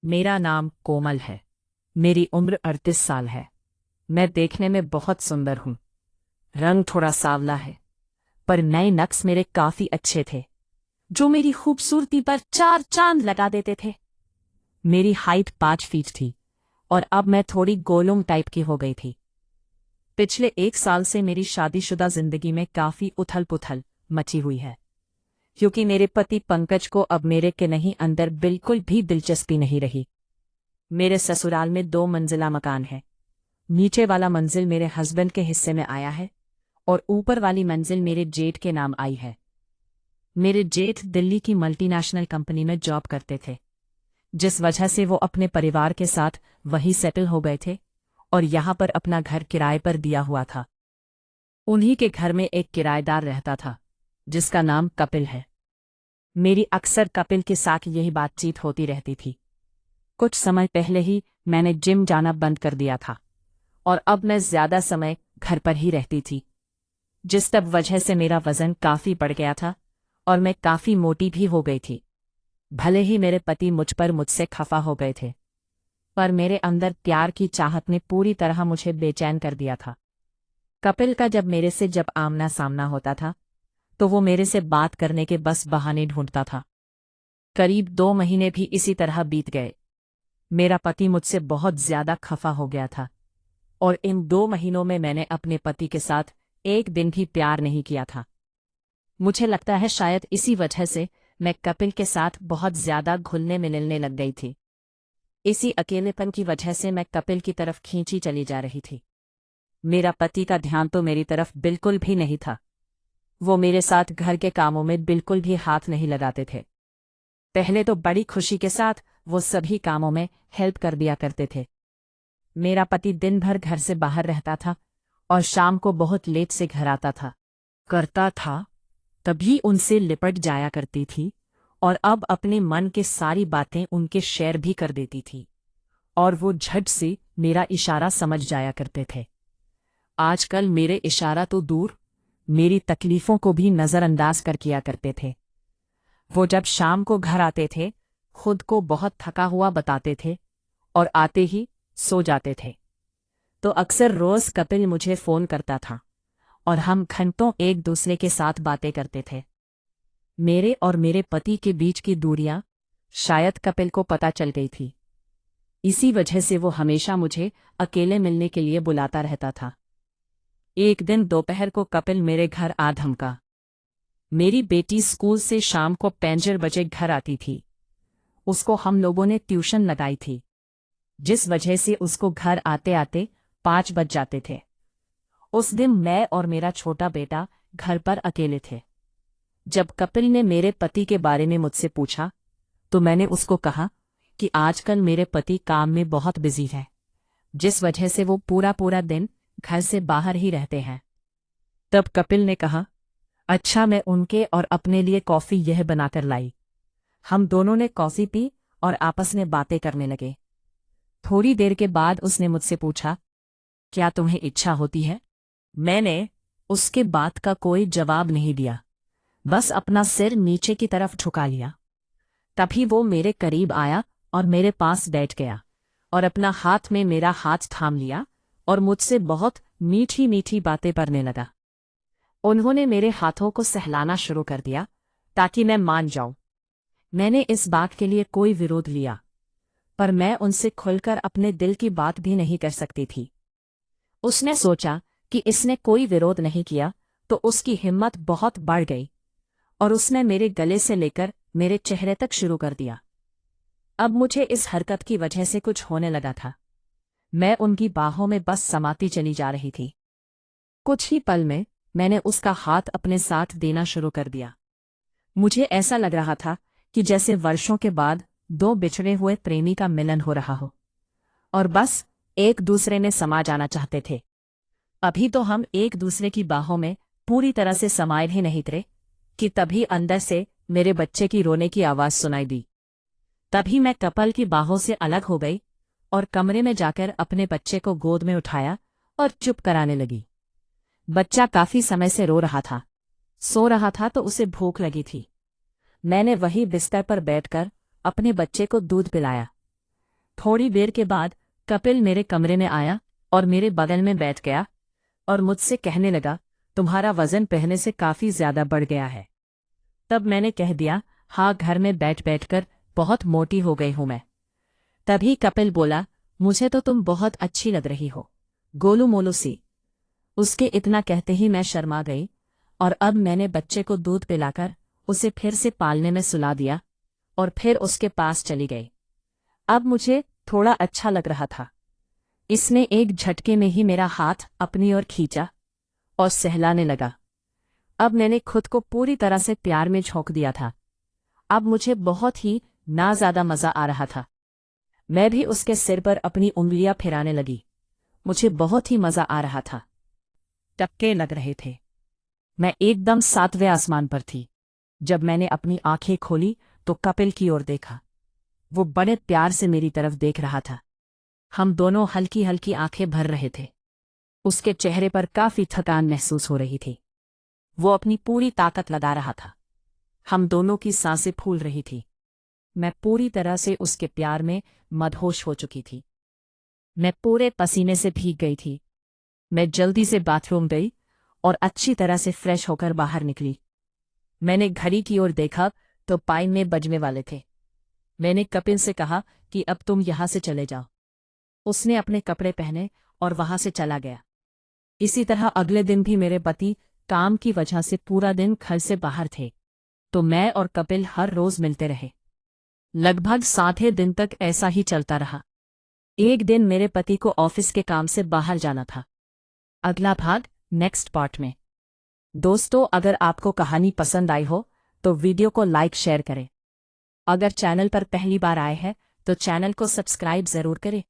मेरा नाम कोमल है। मेरी उम्र 38 साल है। मैं देखने में बहुत सुंदर हूँ। रंग थोड़ा सांवला है, पर नए नक्श मेरे काफी अच्छे थे, जो मेरी खूबसूरती पर चार चांद लगा देते थे। मेरी हाइट 5 फीट थी और अब मैं थोड़ी गोलुम टाइप की हो गई थी। पिछले 1 साल से मेरी शादीशुदा जिंदगी में काफी उथल पुथल मची हुई है, क्योंकि मेरे पति पंकज को अब मेरे के नहीं अंदर बिल्कुल भी दिलचस्पी नहीं रही। मेरे ससुराल में 2 मंजिला मकान है। नीचे वाला मंजिल मेरे हस्बैंड के हिस्से में आया है और ऊपर वाली मंजिल मेरे जेठ के नाम आई है। मेरे जेठ दिल्ली की मल्टीनेशनल कंपनी में जॉब करते थे, जिस वजह से वो अपने परिवार के साथ वहीं सेटल हो गए थे और यहाँ पर अपना घर किराए पर दिया हुआ था। उन्हीं के घर में एक किराएदार रहता था, जिसका नाम कपिल है। मेरी अक्सर कपिल के साथ यही बातचीत होती रहती थी। कुछ समय पहले ही मैंने जिम जाना बंद कर दिया था और अब मैं ज्यादा समय घर पर ही रहती थी, जिस तब वजह से मेरा वजन काफी बढ़ गया था और मैं काफी मोटी भी हो गई थी। भले ही मेरे पति मुझ पर मुझसे खफा हो गए थे, पर मेरे अंदर प्यार की चाहत ने पूरी तरह मुझे बेचैन कर दिया था। कपिल का जब आमना सामना होता था, तो वो मेरे से बात करने के बस बहाने ढूंढता था। करीब 2 महीने भी इसी तरह बीत गए। मेरा पति मुझसे बहुत ज्यादा खफा हो गया था और इन 2 महीनों में मैंने अपने पति के साथ एक दिन भी प्यार नहीं किया था। मुझे लगता है शायद इसी वजह से मैं कपिल के साथ बहुत ज्यादा घुलने मिलने लग गई थी। इसी अकेलेपन की वजह से मैं कपिल की तरफ खींची चली जा रही थी। मेरा पति का ध्यान तो मेरी तरफ बिल्कुल भी नहीं था। वो मेरे साथ घर के कामों में बिल्कुल भी हाथ नहीं लगाते थे। पहले तो बड़ी खुशी के साथ वो सभी कामों में हेल्प कर दिया करते थे। मेरा पति दिन भर घर से बाहर रहता था और शाम को बहुत लेट से घर आता था, तभी उनसे लिपट जाया करती थी और अब अपने मन के सारी बातें उनके शेयर भी कर देती थी और वो झट से मेरा इशारा समझ जाया करते थे। आजकल मेरे इशारा तो दूर, मेरी तकलीफों को भी नज़रअंदाज कर किया करते थे। वो जब शाम को घर आते थे, खुद को बहुत थका हुआ बताते थे और आते ही सो जाते थे। तो अक्सर रोज कपिल मुझे फोन करता था और हम घंटों एक दूसरे के साथ बातें करते थे। मेरे और मेरे पति के बीच की दूरियां शायद कपिल को पता चल गई थी। इसी वजह से वो हमेशा मुझे अकेले मिलने के लिए बुलाता रहता था। एक दिन दोपहर को कपिल मेरे घर आ धमका। मेरी बेटी स्कूल से शाम को 5 बजे घर आती थी। उसको हम लोगों ने ट्यूशन लगाई थी, जिस वजह से उसको घर आते आते 5 बज जाते थे। उस दिन मैं और मेरा छोटा बेटा घर पर अकेले थे। जब कपिल ने मेरे पति के बारे में मुझसे पूछा, तो मैंने उसको कहा कि आजकल मेरे पति काम में बहुत बिजी है, जिस वजह से वो पूरा पूरा दिन घर से बाहर ही रहते हैं। तब कपिल ने कहा, अच्छा, मैं उनके और अपने लिए कॉफी यह बनाकर लाई। हम दोनों ने कॉफी पी और आपस में बातें करने लगे। थोड़ी देर के बाद उसने मुझसे पूछा, क्या तुम्हें इच्छा होती है? मैंने उसके बात का कोई जवाब नहीं दिया, बस अपना सिर नीचे की तरफ झुका लिया। तभी वो मेरे करीब आया और मेरे पास बैठ गया और अपना हाथ में मेरा हाथ थाम लिया और मुझसे बहुत मीठी मीठी बातें करने लगा। उन्होंने मेरे हाथों को सहलाना शुरू कर दिया ताकि मैं मान जाऊं। मैंने इस बात के लिए कोई विरोध लिया, पर मैं उनसे खुलकर अपने दिल की बात भी नहीं कर सकती थी। उसने सोचा कि इसने कोई विरोध नहीं किया, तो उसकी हिम्मत बहुत बढ़ गई और उसने मेरे गले से लेकर मेरे चेहरे तक शुरू कर दिया। अब मुझे इस हरकत की वजह से कुछ होने लगा था। मैं उनकी बाहों में बस समाती चली जा रही थी। कुछ ही पल में मैंने उसका हाथ अपने साथ देना शुरू कर दिया। मुझे ऐसा लग रहा था कि जैसे वर्षों के बाद 2 बिछड़े हुए प्रेमी का मिलन हो रहा हो और बस एक दूसरे में समा जाना चाहते थे। अभी तो हम एक दूसरे की बाहों में पूरी तरह से समाये ही नहीं थे कि तभी अंदर से मेरे बच्चे की रोने की आवाज सुनाई दी। तभी मैं कपिल की बाहों से अलग हो गई और कमरे में जाकर अपने बच्चे को गोद में उठाया और चुप कराने लगी। बच्चा काफी समय से रो रहा था, सो रहा था, तो उसे भूख लगी थी। मैंने वही बिस्तर पर बैठकर अपने बच्चे को दूध पिलाया थोड़ी देर के बाद कपिल मेरे कमरे में आया और मेरे बगल में बैठ गया और मुझसे कहने लगा, तुम्हारा वजन पहले से काफी ज्यादा बढ़ गया है। तब मैंने कह दिया, हाँ, घर में बैठ बैठकर बहुत मोटी हो गई हूं मैं। तभी कपिल बोला, मुझे तो तुम बहुत अच्छी लग रही हो, गोलू मोलू सी। उसके इतना कहते ही मैं शर्मा गई और अब मैंने बच्चे को दूध पिलाकर उसे फिर से पालने में सुला दिया और फिर उसके पास चली गई। अब मुझे थोड़ा अच्छा लग रहा था। इसने एक झटके में ही मेरा हाथ अपनी ओर खींचा और सहलाने लगा। अब मैंने खुद को पूरी तरह से प्यार में झोंक दिया था। अब मुझे बहुत ही ना ज्यादा मजा आ रहा था। मैं भी उसके सिर पर अपनी उंगलियां फिराने लगी। मुझे बहुत ही मजा आ रहा था। टपके लग रहे थे। मैं एकदम 7वें आसमान पर थी। जब मैंने अपनी आंखें खोली तो कपिल की ओर देखा। वो बड़े प्यार से मेरी तरफ देख रहा था। हम दोनों हल्की हल्की आंखें भर रहे थे। उसके चेहरे पर काफी थकान महसूस हो रही थी। वो अपनी पूरी ताकत लगा रहा था। हम दोनों की सांसें फूल रही थी। मैं पूरी तरह से उसके प्यार में मदहोश हो चुकी थी। मैं पूरे पसीने से भीग गई थी। मैं जल्दी से बाथरूम गई और अच्छी तरह से फ्रेश होकर बाहर निकली। मैंने घड़ी की ओर देखा तो 5 बजने वाले थे। मैंने कपिल से कहा कि अब तुम यहां से चले जाओ। उसने अपने कपड़े पहने और वहां से चला गया। इसी तरह अगले दिन भी मेरे पति काम की वजह से पूरा दिन घर से बाहर थे, तो मैं और कपिल हर रोज मिलते रहे। लगभग 7 दिन तक ऐसा ही चलता रहा। एक दिन मेरे पति को ऑफिस के काम से बाहर जाना था। अगला भाग नेक्स्ट पार्ट में। दोस्तों, अगर आपको कहानी पसंद आई हो तो वीडियो को लाइक शेयर करें। अगर चैनल पर पहली बार आए हैं तो चैनल को सब्सक्राइब जरूर करें।